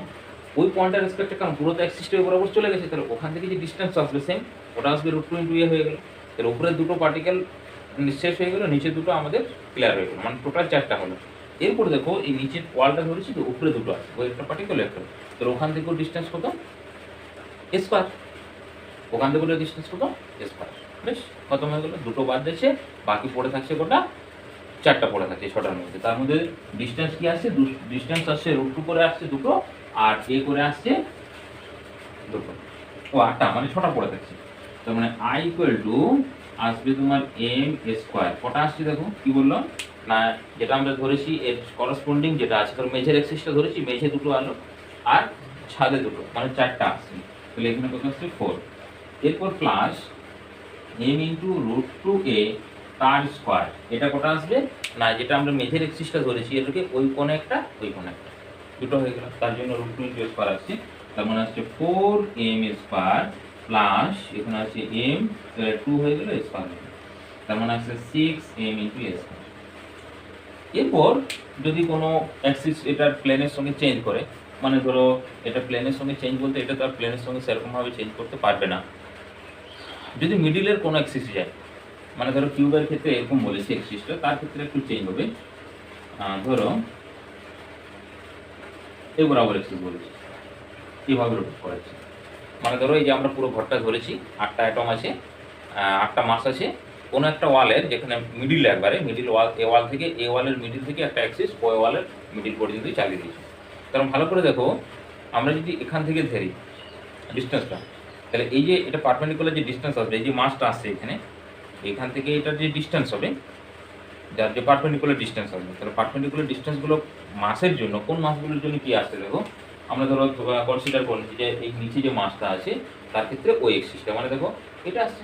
ওই পয়েন্টের রেসপেক্টে, কারণ পুরো তো অ্যাক্সিসটা বরাবর চলে গেছে, তাহলে ওখান থেকে যে ডিসটেন্স আসবে সেম, ওটা আসবে √2 × a হয়ে গেল। তাহলে উপরের দুটো পার্টিকেল নিঃশেষ হয়ে গেল, নিচের দুটো আমাদের ক্লিয়ার হয়ে গেল, মানে টোটাল 4টা হলো। এরপর দেখো এই নিচের ওয়ালটা ধরেছি তো, উপরে দুটো আছে, ওই একটা পার্টিকেল একটা, তাহলে ওখান থেকেও ডিসটেন্স কত, স্কোয়ার। ওখান থেকে ডিসটেন্স কত, স্কোয়ার। বেশ, খতম হয়ে গেল, দুটো বাদ দিয়েছে, বাকি পড়ে থাকছে কটা, 4টা পড়ে থাকে 6টার মধ্যে। তার মধ্যে ডিসটেন্স কি আসছে, ডিসটেন্স আসছে √2 করে আসছে দুটো, আর এ করে আসছে দুটো, ও 8টা, মানে 6টা পড়ে থাকছে। তার মানে i আসবে তোমার m²। কটা আসছে দেখো কি বললাম না, যেটা আমরা ধরেছি এর করসপন্ডিং যেটা আছে, কারণ মেঝের এক্সিসটা ধরেছি, মেঝে দুটো আলো আর ছাদে দুটো, মানে 4টা আসছে। তাহলে এখানে কত আসছে 4। এরপর প্লাস m × √2a তার স্কোয়ার, এটা কটা আসবে না, যেটা আমরা মেঝের এক্সিসটা ধরেছি এটাকে ওই কোণে একটা ওই কোণে একটা, দুটো হয়ে গেল, তার জন্য √2 × a² আসছে। তার মানে আসছে 4m² প্লাস এখানে আছে m, 2 হয়ে গেল স্কোয়ার, তার মানে আসছে 6m × a²। এরপর যদি কোনো অ্যাক্সিস এটার প্লেনের সঙ্গে চেঞ্জ করে, মানে ধরো এটা প্লেনের সঙ্গে চেঞ্জ বলতে এটা তো আর প্লেনের সঙ্গে সেরকমভাবে চেঞ্জ করতে পারবে না, যদি মিডিলের কোনো অ্যাক্সিসে যায়, মানে ধরো কিউবের ক্ষেত্রে এরকম বলেছি এক্সিসটা, তার ক্ষেত্রে একটু চেঞ্জ হবে। ধরো এই বরাবর এক্সিস বলেছি, এইভাবে রোটেট করেছি, মানে ধরো এই যে আমরা পুরো ঘরটা ধরেছি, 8টা অ্যাটম আছে, 8টা মাস আছে, কোনো একটা ওয়ালের যেখানে মিডিল, একবারে মিডিল ওয়াল, এ ওয়াল থেকে এ ওয়ালের মিডিল থেকে একটা অ্যাক্সিস ওই ওয়ালের মিডিল পর্যন্তই চালিয়ে দিয়েছি। কারণ ভালো করে দেখো, আমরা যদি এখান থেকে ধরি ডিস্টেন্সটা, তাহলে এই যে এটা পারপেন্ডিকুলার যে ডিস্টেন্স আসবে, এই যে মাসটা আসছে এখানে, এখান থেকে এটার যে ডিস্টেন্স হবে, যার যে পারপেন্ডিকুলার ডিস্টেন্স আসবে, তাহলে পারপেন্ডিকুলার ডিস্টেন্সগুলো মাসের জন্য, কোন মাসগুলোর জন্য কি আসছে দেখো, আমরা ধরো কনসিডার করছি যে এই নিচে যে মাসটা আছে তার ক্ষেত্রে ওই এক্সিসটা, মানে দেখো এটা আসছে,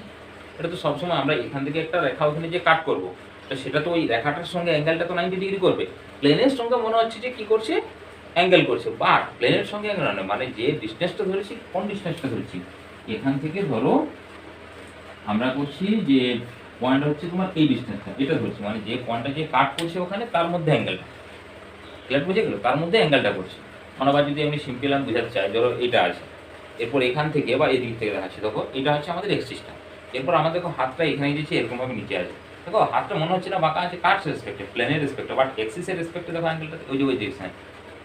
এটা তো সবসময় আমরা এখান থেকে একটা রেখা ওখানে যে কাট করবো, তো সেটা তো ওই রেখাটার সঙ্গে অ্যাঙ্গেলটা তো 90 ডিগ্রি করবে। প্লেনের সঙ্গে মনে হচ্ছে যে কি করছে, অ্যাঙ্গেল করছে, বাট প্লেনের সঙ্গে অ্যাঙ্গেল নয়, মানে যে ডিস্টেন্সটা ধরেছি, কোন ডিস্টেন্সটা ধরেছি, এখান থেকে ধরো আমরা করছি যে পয়েন্ট হচ্ছে তোমার এই ডিস্টেন্সটা, এটা ধরছি, মানে যে পয়েন্টটা যে কাট করছে ওখানে তার মধ্যে অ্যাঙ্গেলটা, ক্লিয়ার বুঝে গেল, তার মধ্যে অ্যাঙ্গেলটা করছে। মানে আবার যদি আমি সিম্পল আমি বোঝাতে চাই, ধরো এটা আছে, এরপর এখান থেকে বা এই দিক থেকে দেখাচ্ছি, দেখো এটা হচ্ছে আমাদের এক্সিসটা, এরপর আমরা দেখো হাতটা এখানে দিয়েছি, এরকমভাবে নিচে আছে, দেখো হাতটা মনে হচ্ছে না বাঁকা আছে, কাটস রেসপেক্টে, প্লেনের রেসপেক্টে, বাট এক্সিসের রেসপেক্টে দেখো অ্যাঙ্গেলটা ওই যে ওই ডিরেকশন,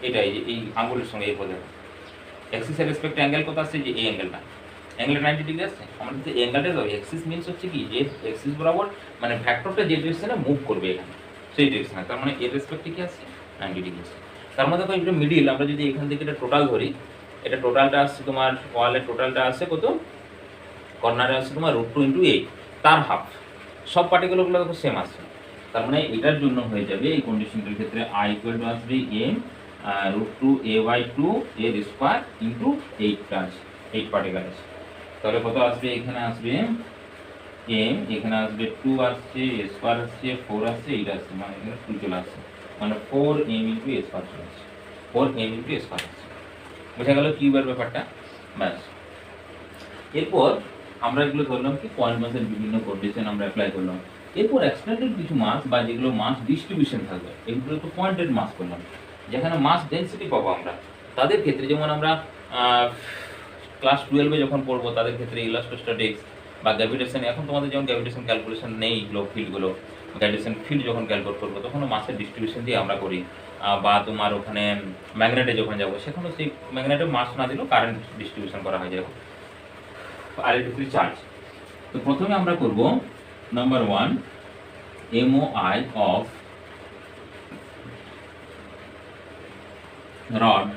এটা এই আঙুলের সঙ্গে এই পদে এক্সিসের রেসপেক্টে অ্যাঙ্গেল কত আসছে, যে এই অ্যাঙ্গেলটা, অ্যাঙ্গেলটা 90 ডিগ্রি আসছে। আমাদের যে অ্যাঙ্গেলটা দেখো, এক্সিস মিনস হচ্ছে কি, যে এক্সিস বরাবর মানে ভেক্টরটা যে ডিরেকশনে মুভ করবে এখানে, সেই ডিরেকশনে, তার মানে এর রেসপেক্টে কি আসছে 90 ডিগ্রি আসছে। তার মধ্যে দেখো এটা মিডিল, আমরা যদি এখান থেকে এটা টোটাল ধরি, এটা টোটালটা আসছে তোমার ওয়ালের টোটালটা আসছে কত, কর্নারে আসছে তোমার √2 × a তার হাফ, সব পার্টিকুলারগুলো দেখো সেম আসছে। তার মানে এটার জন্য হয়ে যাবে এই কন্ডিশনটার ক্ষেত্রে i আসবে m √2a/2 এর স্কোয়ার ইন্টু 8টা আছে, 8 পার্টিকেল আছে, তাহলে কত আসবে, এখানে আসবে m, এখানে আসবে 2 আসছে, স্কোয়ার আসছে, 4 আসছে, 8 আসছে, মানে এখানে 2 চলে আসছে, মানে 4m × a² চলে আসছে, 4m × a² আসছে। বোঝা গেল কিউবের ব্যাপারটা, ব্যাস। এরপর আমরা এগুলো ধরলাম কি পয়েন্ট মাসের বিভিন্ন কন্ডিশন আমরা অ্যাপ্লাই করলাম। এরপর এক্সটেন্ডেড কিছু মাস বা যেগুলো মাস ডিস্ট্রিবিউশন থাকবে, এগুলো তো পয়েন্টেড মাস করলাম। যেখানে মাস ডেনসিটি পাবো আমরা, তাদের ক্ষেত্রে যেমন আমরা ক্লাস 12-এ যখন পড়বো তাদের ক্ষেত্রে ইলাস্ট্রোস্ট্যাটিক্স বা গ্র্যাভিটেশন, এখন তোমাদের যেমন গ্র্যাভিটেশন ক্যালকুলেশন নেই, এগুলো ফিল্ডগুলো, গ্র্যাভিটেশন ফিল্ড যখন ক্যালকুলেট করবো তখনও মাসের ডিস্ট্রিবিউশন দিয়ে আমরা করি। বা তোমার ওখানে ম্যাগনেটে যখন যাবো সেখানেও সেই ম্যাগনেটে মাস না দিলেও কারেন্ট ডিস্ট্রিবিউশন করা হয় যেরকম আইডেন্টিটি চার্জ। তো প্রথমে আমরা করব number 1 MOI of rod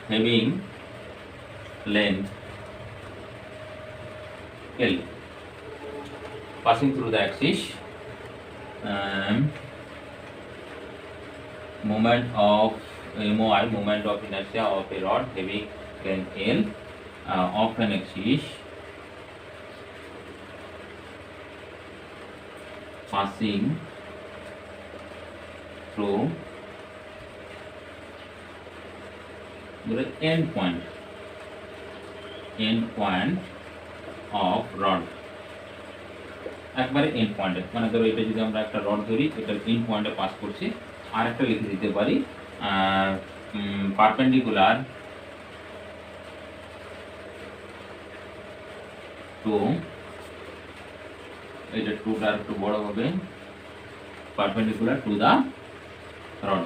having length L passing through the axis, moment of MOI, moment of inertia of a rod having length L of an axis passing through the end point of rod, একবারে and পয়েন্টে, মানে ধরো এটা যদি আমরা একটা rod ধরি, এটার এন্ড পয়েন্টে পাস করছি, আর একটা লিখে দিতে পারি পারপেন্ডিকুলার টু, এটা টুটা একটু বড় হবে, perpendicular to the rod.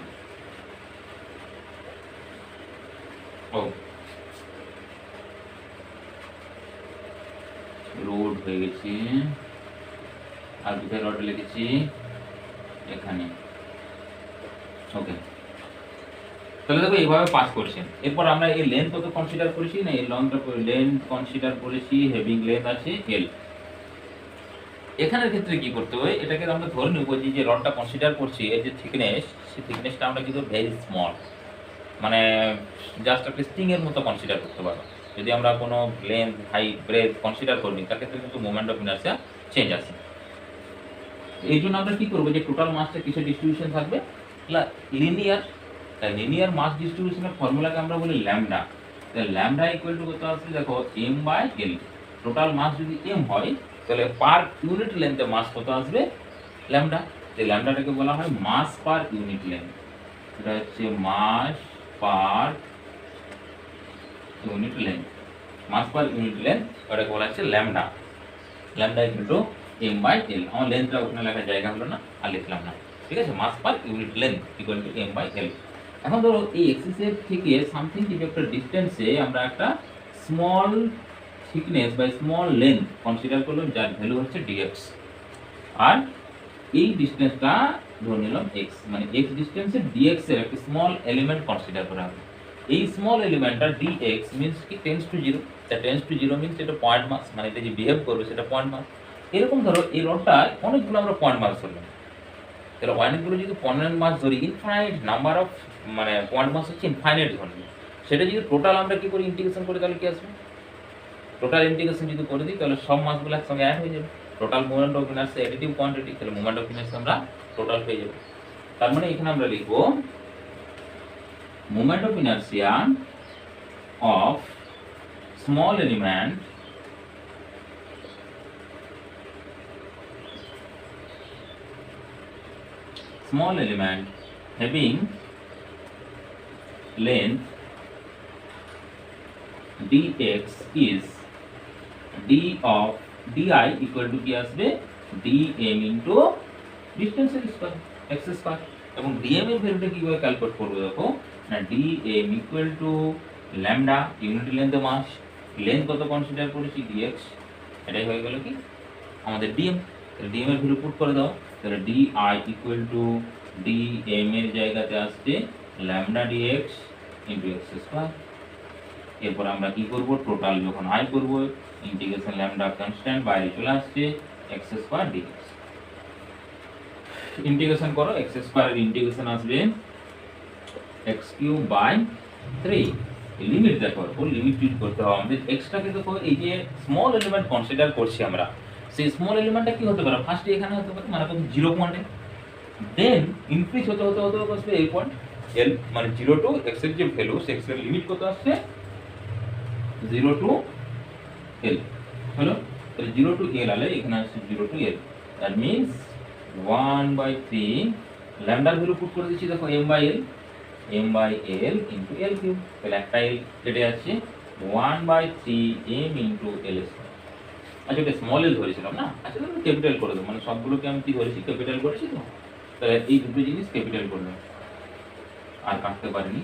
Road হয়ে গেছে, আর দুটো রড লিখেছি এখানে। ওকে, তাহলে দেখো এইভাবে পাস করছে। এরপর আমরা এই লেন্থ কত কনসিডার করেছি না, এই লেন্থ কনসিডার করেছি, হেভিং লেন্থ আছে এল। এখানের ক্ষেত্রে কি করতে হবে, এটাকে আমরা ধরে নেব যে রডটা কনসিডার করছি এর যে থিকনেস, সেই থিকনেসটা আমরা কিন্তু ভেরি স্মল, মানে জাস্ট একটা স্ট্রিং এর মতো কনসিডার করতে পারবো। যদি আমরা কোনো লেন্থ, হাইট, ব্রেথ কনসিডার করি তার ক্ষেত্রে কিন্তু মোমেন্ট অফ ইনার্সিয়া চেঞ্জ আছে। এই জন্য আমরা কি করবো, যে টোটাল মাসটা কিছু ডিস্ট্রিবিউশন থাকবে লিনিয়ার, তাই লিনিয়ার মাস ডিস্ট্রিবিউশনের ফর্মুলাকে আমরা বলি ল্যামডা। তাহলে ল্যামডা ইকুয়াল টু কত আসবে দেখো, m/l। টোটাল মাস যদি m হয় তাহলে পার ইউনিট লেন্থে মাস কত আসবে, ল্যামডা। এই ল্যামডাটাকে বলা হয় মাস পার ইউনিট লেন্থ, এটা হচ্ছে মাস পার ইউনিট লেন্থ, মাস পার ইউনিট লেন্থ, ওটাকে বলা হচ্ছে lambda. Lambda equal to m/l। আমার লেন্থটা ওখানে লেখার জায়গা হলো না, আর লিখলাম না, ঠিক আছে। Mass per unit length equal to m/l। এখন ধরো এই এক্সিসের থেকে সামথিং কিছু একটা ডিস্টেন্সে আমরা একটা স্মল থিকনেস বা স্মল লেন্থ কনসিডার করলাম, যার ভ্যালু হচ্ছে dx, আর এই ডিস্টেন্সটা ধরে নিলাম x, মানে x ডিস্টেন্সে dx এর একটা স্মল এলিমেন্ট কনসিডার করা হবে। এই স্মল এলিমেন্টটা dx মিন্স কি টেন্স টু 0, তা টেন্স টু 0 মিন্স এটা পয়েন্ট মাস, মানে এটা যে বিহেভ করবে সেটা পয়েন্ট মাস। এরকম ধরো এই রডটা অনেকগুলো আমরা পয়েন্ট মাস ধরলাম, তাহলে অনেকগুলো যদি পয়েন্ট মাস ধরি, ইনফাইনাইট নাম্বার অফ মানে পয়েন্ট মাস হচ্ছে ইনফাইনাইট ধরনের, সেটা যদি টোটাল আমরা কি করি ইন্টিগ্রেশন করি তাহলে কি আসবে, টোটাল ইন্টিগ্রেশন যদি করে দিই তাহলে সব মাসগুলো একসঙ্গে অ্যাড হয়ে যাবে। Total moment of inertia additive quantity, তাহলে মোমেন্ট অফ ইনার্সিয়া আমরা টোটাল পেয়ে যাবে। তার মানে এখানে আমরা লিখব moment of inertia of small element having length dx is d of di equal to কি আসবে, dm into distance square x square। এবং dm এর ভ্যালুটা কিভাবে ক্যালকুলেট করব দেখো না, dm equal to lambda unit length mass, length কত কনসিডার করেছি dx, এটাই হয়ে গেল কি আমাদের dm। তাহলে dm এর ভ্যালু পুট করে দাও, তাহলে di equal to dm এর জায়গাতে আসছে lambda dx into x square। এরপর আমরা কি করব, টোটাল যখন i করব ইন্টিগ্রেশন ল্যামডা কনস্ট্যান্ট বাইরে চলে আসছে x স্কয়ার dx। ইন্টিগ্রেশন করো, x স্কয়ারের ইন্টিগ্রেশন আসবে x³/3। লিমিট দেখো, ওর লিমিট ইউজ করতে হবে আমাদের। x টাকে দেখো এই যে স্মল এলিমেন্ট কনসিডার করছি আমরা, সেই স্মল এলিমেন্টটা কি হতে পারে, ফার্স্টে এখানে হতে পারে মানে কত 0 পয়েন্টে, দেন ইনক্রিজ হতে হতে হতে আসবে এই পয়েন্ট l, মানে 0 টু x এর যে ভ্যালু, x এর লিমিট কত আসছে 0 টু l হলো। তাহলে 0 টু l আলে এখানে আসছে 0 টু l, দ্যাট মিন্স 1/3 ল্যামডার ভ্যালু পুট করে দিচ্ছি, দেখো m/l ইন্টু l কিউব, তাহলে একটা l কেটে যাচ্ছে 1/3m ইন্টু l স্কয়ার। আচ্ছা এটা স্মল l ধরেছিলাম না, আচ্ছা তাহলে ক্যাপিটাল করে দেবো, মানে সবগুলোকে আমি কি ধরেছি ক্যাপিটাল করেছি, তো তাহলে এই দুটো জিনিস ক্যাপিটাল করে দেবো, আর কাটতে পারিনি,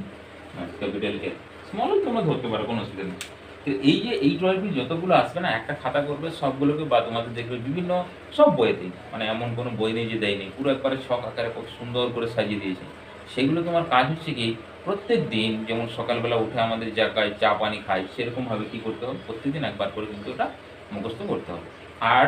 ক্যাপিটাল এল। স্মল l তোমরা ধরতে পারো, কোনো অসুবিধা নেই। তো এই যে এই ট্রয়টি যতগুলো আসবে না, একটা খাতা করবে সবগুলোকে, বা তোমাদের দেখবে বিভিন্ন সব বইয়েতেই, মানে এমন কোনো বই নেই যে দেয়নি, পুরো একবারে ছক আকারে খুব সুন্দর করে সাজিয়ে দিয়েছে। সেগুলো তোমার কাজ হচ্ছে কি, প্রত্যেক দিন যেমন সকালবেলা উঠে আমাদের জায়গায় চা পানি খাই, সেরকমভাবে কি করতে হবে, প্রত্যেকদিন একবার করে কিন্তু ওটা মুখস্থ করতে হবে। আর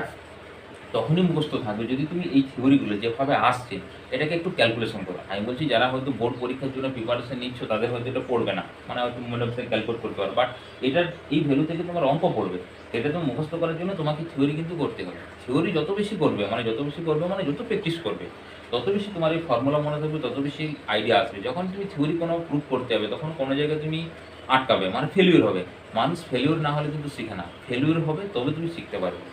তখনই মুখস্থ থাকবে যদি তুমি এই থিওরিগুলো যেভাবে আসছে এটাকে একটু ক্যালকুলেশন করো। আমি বলছি যারা হয়তো বোর্ড পরীক্ষার জন্য প্রিপারেশন নিচ্ছ তাদের হয়তো এটা পড়বে না, মানে হয়তো মনে হচ্ছে ক্যালকুলেট করতে পারো, বাট এটার এই ভ্যালু থেকে তোমার অঙ্ক পড়বে। এটা তো মুখস্থ করার জন্য তোমাকে থিওরি কিন্তু করতে হবে। থিওরি যত বেশি করবে মানে যত প্র্যাকটিস করবে তত বেশি তোমার এই ফর্মুলা মনে থাকবে, তত বেশি আইডিয়া আসবে। যখন তুমি থিওরি কোনো প্রুভ করতে যাবে তখন কোনো জায়গায় তুমি আটকাবে, মানে ফেলিওর হবে। মানুষ ফেলিওর না হলে কিন্তু শিখে না, ফেলিওর হবে তবে তুমি শিখতে পারবে।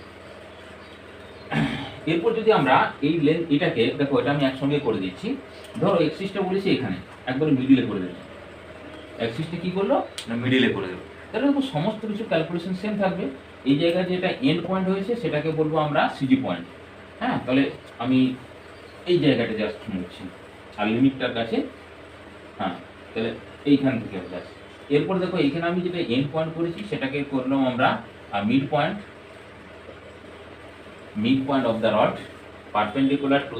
এরপর যদি আমরা এই লেন্থ এটাকে দেখো, এটা আমি একসঙ্গে করে দিচ্ছি। ধরো এক্সিসটা বলেছি এখানে একবারে মিডিলে করে দেবো, এক্সিসটা কি করলো না মিডিলে করে দেবো, তাহলে দেখো সমস্ত কিছু ক্যালকুলেশন সেম থাকবে। এই জায়গায় যেটা এন্ড পয়েন্ট হয়েছে সেটাকে বলবো আমরা সিজি পয়েন্ট। হ্যাঁ, তাহলে আমি এই জায়গাটা জাস্ট মুছছি, আর লিমিটটার কাছে, হ্যাঁ তাহলে এইখান থেকে জাস্ট। এরপর দেখো এইখানে আমি যেটা এন্ড পয়েন্ট করেছি সেটাকে করলাম আমরা mid point, midpoint of the rod perpendicular to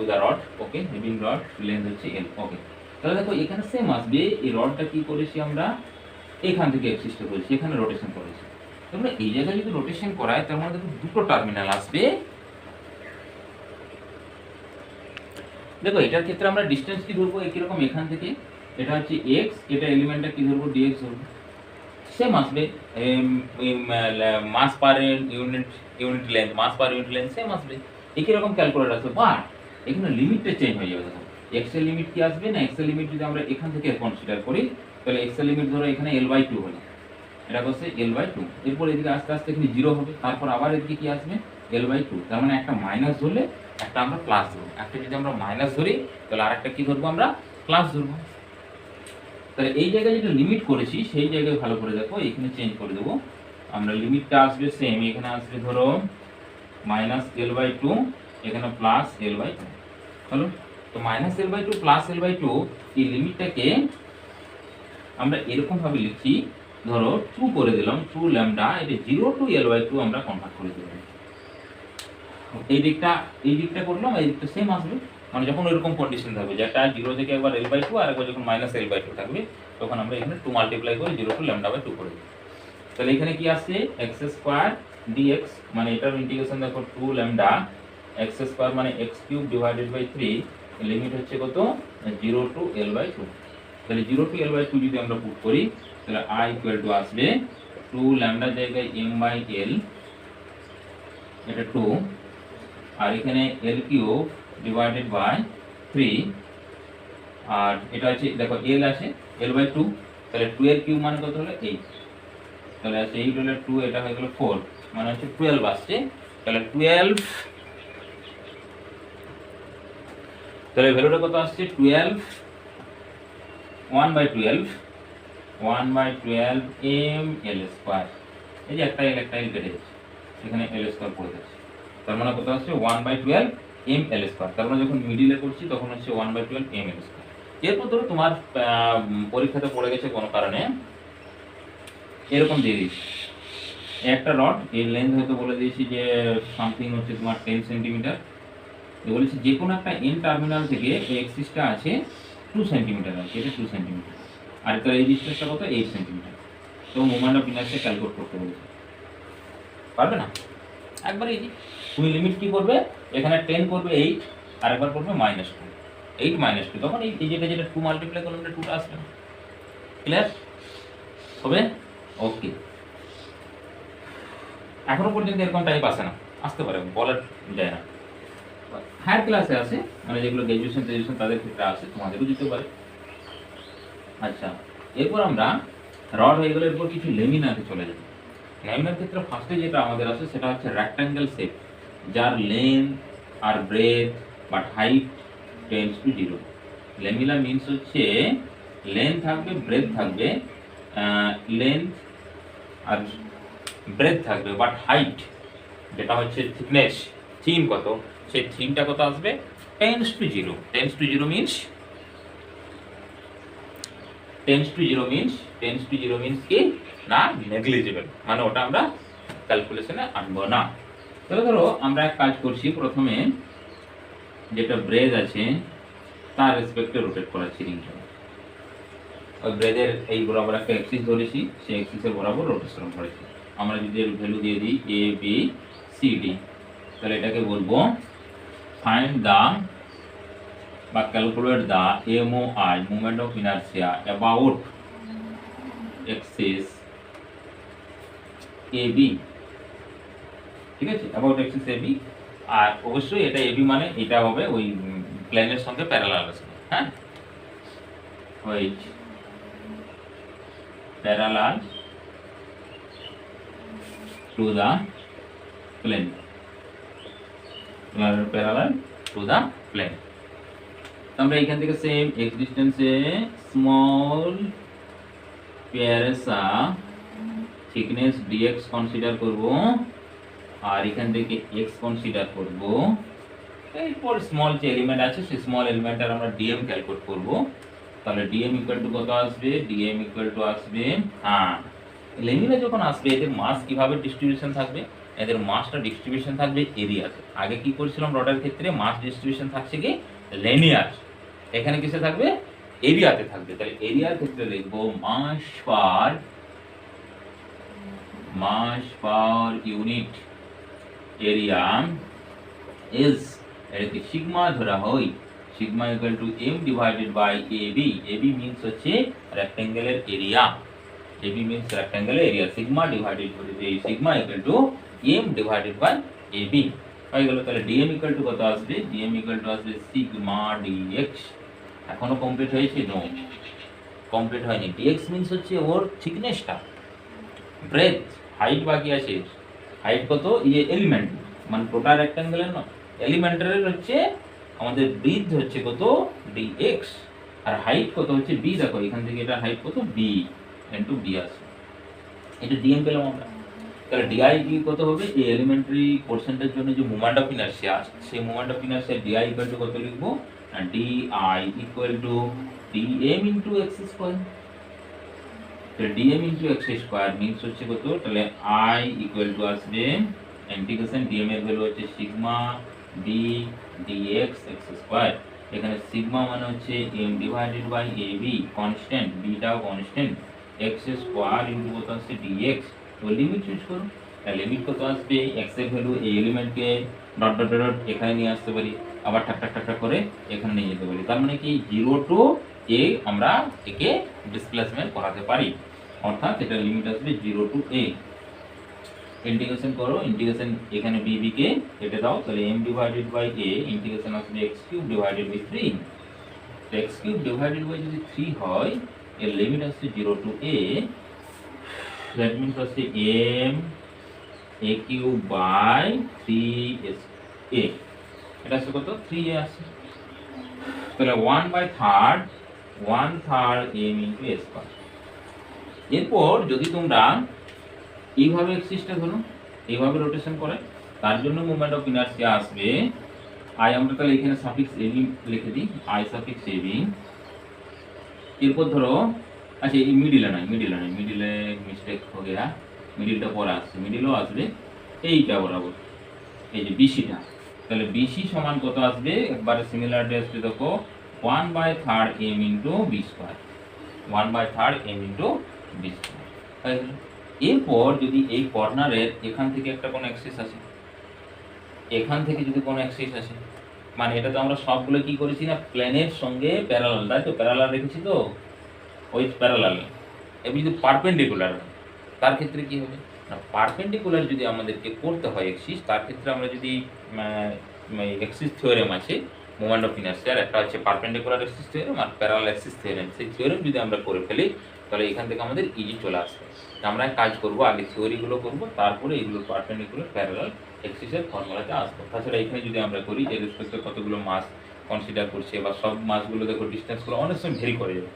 the rod, okay, having rod length হচ্ছে l, ওকে। তাহলে দেখো এখানে সেম আসবে, এই রডটা কি করেছি আমরা এখান থেকে এক্সিস্ট করেছি, এখানে রোটেশন করেছি। তাহলে এই জায়গায় যদি রোটেশন করায় তার মানে দেখো দুটো টার্মিনাল আসবে। দেখো এটার ক্ষেত্রে আমরা ডিসটেন্স কি ধরবো, একই রকম এখান থেকে এটা হচ্ছে x, এটা এলিমেন্টটা কি ধরবো dx ধরবো, সেম আসবে। মাস পার ইউনিট লেন্থ, মাস পার ইউনিট লেন্থ সেম আসবে, একই রকম ক্যালকুলেট আসবে। বাট এখানে লিমিটটা চেঞ্জ হয়ে যাবে। দেখো এক্স এর লিমিট কি আসবে না, এক্স এর লিমিট যদি আমরা এখান থেকে কনসিডার করি তাহলে এক্স এর লিমিট ধরো এখানে l/2 হলো, এটা হচ্ছে l/2। এরপর এদিকে আস্তে আস্তে এখানে 0 হবে, তারপর আবার এদিকে কি আসবে l/2। তার মানে একটা মাইনাস ধরলে একটা আমরা প্লাস ধরবো, একটা যদি আমরা মাইনাস ধরি তাহলে আরেকটা কি ধরবো আমরা প্লাস ধরবো। তাহলে এই জায়গায় যেটা লিমিট করেছি সেই জায়গায় ভালো করে দেখো, এখানে চেঞ্জ করে দেবো আমরা, লিমিটটা আসবে সেম, এখানে আসবে ধরো -l/2, এখানে +l/2 হলো। তো -l/2 +l/2 এই লিমিটটাকে আমরা এরকম ভাবে লিখছি, ধরো 2 করে দিলাম, 2 ল্যামডা, এটা 0 to l/2 আমরা কনভার্ট করে দিলাম। এই দিকটা করলাম, এই দিকটা সেম আসবে, মানে যখন এরকম কন্ডিশন থাকবে যেটা 0 থেকে একবার l/2 আর একবার যখন -l/2 থাকবে তখন আমরা এখানে 2 মাল্টিপ্লাই করে 0 to λ/2 করে দেব। তাহলে এখানে কি আসছে x² dx, মানে এটার ইন্টিগ্রেশন দেখো 2 ল্যামডা x² মানে x³ ডিভাইডেড বাই 3, লিমিট হচ্ছে কত 0 to l/2। তাহলে 0 to l/2 যদি আমরা পুট করি তাহলে i ইকুয়াল টু আসবে 2 ল্যামডা জায়গায় m/l, এটা 2, আর এখানে l³ ডিভাইডেড বাই 3, আর এটা হচ্ছে দেখো l আছে l/2, তাহলে 2 এর কিউব মানে কত হলো 8, তাহলে আছে 8 হলে 2, এটা হয়ে গেল 4, মানে হচ্ছে 12 আসছে। তাহলে 12, তাহলে ভ্যালুটা কত আসছে 12, 1/12 m/l²। এই যে একটা l কেটে যাচ্ছে, এখানে l² পড়ে যাচ্ছে, তার মানে কত আসছে 1/12 ml²। তার মানে যখন মিডিলে করছি তখন হচ্ছে 1/12 ml²। এরপর ধরো তোমার পরীক্ষাতে পড়ে গেছে কোনো কারণে এরকম দিয়ে দিচ্ছি একটা রড, এর লেন্থ হয়তো বলে দিয়েছি যে সামথিং হচ্ছে তোমার 10 সেন্টিমিটার, বলেছি যে কোনো একটা এন টার্মিনাল থেকে এই এক্সিসটা আছে 2 সেন্টিমিটার আছে, এটা 2 সেন্টিমিটার, আর এটা এই ডিসটেন্সটা কত 8 সেন্টিমিটার। তো মোমেন্ট অফ ইনার্সিয়া ক্যালকুলেট করতে বলেছে, পারবে না একবার ইজি। তুমি লিমিট কি করবে, এখানে 10 করবে 8, আর একবার করবে -2, 8 -2, তখন এই যেটা 2 মাল্টিপ্লাই করলে 2টা আসবে না। ক্লিয়ার হবে? ওকে, এখনো পর্যন্ত এরকম টাইপ আসে না, আসতে পারে বলার যায় না, হায়ার ক্লাসে আসে, মানে যেগুলো গ্র্যাজুয়েশন তাদের ক্ষেত্রে আসে, তোমাদেরও দিতে পারে। আচ্ছা, এরপর আমরা রড হয়ে গেলে এরপর কিছু লেমিনারে চলে যাবে। লেমিনার ক্ষেত্রে ফার্স্টে যেটা আমাদের আসে সেটা হচ্ছে রেক্ট্যাঙ্গেল শেপ, যার লেন্থ আর breadth but height tends to zero. Lamina means হচ্ছে লেন্থ থাকবে, ব্রেথ থাকবে, লেন্থ আর ব্রেথ থাকবে, বাট হাইট যেটা হচ্ছে থিকনেস, থিম কত, সেই থিমটা কত আসবে, tends to zero. Tends to zero means কি না, নেগলিজিবল, মানে ওটা আমরা ক্যালকুলেশনে আনবো না। তবে ধরো আমরা এক কাজ করছি, প্রথমে যেটা ব্রেথ আছে তার রেসপেক্টে রোটেট করাচ্ছি রিংটা। ওই ব্রেথের এই বরাবর একটা অ্যাক্সিস ধরেছি, সেই অ্যাক্সিসের বরাবর রোটেশন করেছি। আমরা যদি এর ভ্যালু দিয়ে দিই এ বি সি ডি, তাহলে এটাকে বলবো ফাইন্ড দা বা calculate the MOI, movement of inertia about axis A B. ঠিক আছে, অ্যাবাউট অ্যাক্সিস এ বি। আর অবশ্যই এটা এবি মানে এটা হবে ওই প্লেনের সঙ্গে প্যারালাল আছে, হ্যাঁ, ওই parallel to the plane, parallel to the plane. আমরা এখান থেকে সেম এক্স ডিস্টেন্সে স্মল পেয়ারেসা থিকনেস ডিএক্স কনসিডার করব, আর এখান থেকে এক্স কনসিডার করব। এরপর স্মল যে এলিমেন্ট আছে সেই স্মল এলিমেন্টের আমরা ডিএম ক্যালকুলেট করব। তাহলে ডিএম ইকুয়াল টু কত আসবে, ডিএম ইকুয়াল টু আসবে, হ্যাঁ, লেমিনা যখন আসবে এদের মাস কিভাবে ডিস্ট্রিবিউশন থাকবে, এদের মাসটা ডিস্ট্রিবিউশন থাকবে এরিয়াতে। আগে কি করেছিলাম রডের ক্ষেত্রে, মাস ডিস্ট্রিবিউশন থাকছে কি লিনিয়ার, এখানে কিসে থাকবে, এরিয়াতে থাকবে। তাহলে এরিয়ার ক্ষেত্রে লিখবো mass per unit area is, এটাকে সিগমা ধরা হয়, sigma equal to M divided by AB. AB means হচ্ছে রেক্টেঙ্গেলের এরিয়া, এবি মিন্স রেক্টেঙ্গেলের area, sigma divided by sigma equal to M divided by AB হয়ে গেল। তাহলে ডিএম ইকুয়াল টু কত আসবে, ডিএম ইকুয়াল টু আসবে সিগমা ডিএক্স। এখনো কমপ্লিট হয়েছে, নো কমপ্লিট হয়নি। ডিএক্স মিন্স হচ্ছে ওর থিকনেসটা, ব্রেথ, হাইট বাকি আছে। হাইট কত, ইয়ে এলিমেন্ট মানে টোটাল রেক্টেঙ্গেলের না, এলিমেন্টারের হচ্ছে আমাদের ব্রিথ হচ্ছে কত ডিএক্স, আর হাইট কত হচ্ছে বি। দেখো এখান থেকে এটা হাইট কত বি ইনটু বি আছে, এটা ডিএম পেলাম আমরা। তাহলে ডিআই কি কত হবে, এই এলিমেন্টারি পোরশনটার জন্য যে মোমেন্ট অফ ইনারশিয়া, সেই moment of inertia DI equal to কত লিখবো, DI equal to DM into X square. তাহলে DM into X square means হচ্ছে কত, তাহলে আই ইকুয়াল টু আসবে ইন্টিগ্রেশন ডিএম এর ভ্যালু হচ্ছে sigma B DX X square. এখানে সিগমা মানে হচ্ছে M divided by A B, constant, বিটাও কনস্ট্যান্ট, এক্স স্কয়ার ইনটু কত আসছে ডিএক্স। তো লিমিট ইউজ করুন, লিমিট কত আসবে, এক্স এর ভ্যালু এই এলিমেন্টকে ডট ডট ডট এখানে নিয়ে আসতে পারি, আবার ঠাক ঠাক ঠাক করে এখানে নিয়ে যেতে পারি। তার মানে কি 0 টু a আমরা একে ডিসপ্লেসমেন্ট করাতে পারি, অর্থাৎ এটা লিমিট আসবে 0 টু a। ইন্টিগ্রেশন করো, ইন্টিগ্রেশন এখানে b b কে কেটে দাও, তাহলে m divided by a integration আসবে x কিউব ডিভাইডেড বাই 3। তো x কিউব ডিভাইডেড বাই যদি 3 হয়, এর লিমিট আসছে 0 টু a, দ্যাট মিন্স আসছে m a cube by 3 a, এটা আসছে কত 3a আসছে। তাহলে 1/3 m ইনটু a স্কয়ার। এরপর যদি তোমরা এইভাবে এক্সিসটা ধরো, এইভাবে রোটেশন করে, তার জন্য মোমেন্ট অফ ইনারশিয়া আসবে আই। আমরা তাহলে এখানে সাফিক্স এবি লিখে দিই, আই সাফিক্স এবি। এরপর ধরো, আচ্ছা এই মিডিলে মিস্টেক হয়ে গেছে, মিডিলটা পরে আসছে, মিডিলও আসবে এইটা বরাবর, এই যে বিসিটা। তাহলে বিসি সমান কত আসবে, একবারে সিমিলারিটি আসবে, দেখো 1/3 m into B square, 1/3 m into B square হয়ে গেল। এরপর যদি এই কর্নারের এখান থেকে একটা কোনো অ্যাক্সিস আসে, এখান থেকে যদি কোনো অ্যাক্সিস আসে, মানে এটা তো আমরা সবগুলো কি করেছি না, প্লেনের সঙ্গে প্যারালাল, তাই তো প্যারালাল রেখেছি তো, ওই প্যারালাল। এবার যদি পারপেন্ডিকুলার হয় তার ক্ষেত্রে কি হবে না, পারপেন্ডিকুলার যদি আমাদেরকে করতে হয় অ্যাক্সিস, তার ক্ষেত্রে আমরা যদি অ্যাক্সিস থিওরেম আছে মোমেন্ট অফ ইনারশিয়ার, একটা হচ্ছে perpendicular Axis theorem are parallel Axis theorem, সেই থিওরেম যদি আমরা করে ফেলি তাহলে এখান থেকে আমাদের ইজি চলে আসবে। আমরা এক কাজ করবো, আগে থিওরিগুলো করবো, তারপরে এইগুলো পারপেন্ডিকুলার প্যারালাল অ্যাক্সিসের ফর্মুলাতে আসবো। তাছাড়া এখানে যদি আমরা করি এর রেসপেক্টে কতগুলো মাস কনসিডার করছে বা সব মাসগুলো দেখো ডিস্টেন্সগুলো অনেক সময় ভেরি করে যাবে,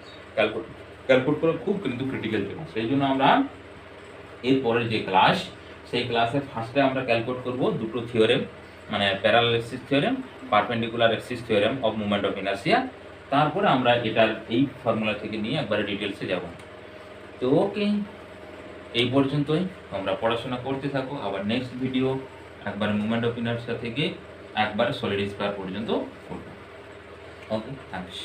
ক্যালকুলেট করা খুব কিন্তু ক্রিটিক্যাল জিনিস। সেই জন্য আমরা এরপরের যে ক্লাস, সেই ক্লাসে ফার্স্টে আমরা ক্যালকুলেট করব দুটো থিওরেম, মানে parallel Axis theorem, perpendicular Axis theorem of movement of inertia. তারপরে আমরা এটার এই ফর্মুলা থেকে নিয়ে একবারে ডিটেলসে যাব। তো ওকে, এই পর্যন্তই তোমরা পড়াশোনা করতে থাকো। আবার নেক্সট ভিডিও একবারে মুভমেন্ট অফ ইনার্সিয়া থেকে একবারে সলিড স্কয়ার পর্যন্ত করব। ওকে, থ্যাঙ্কস।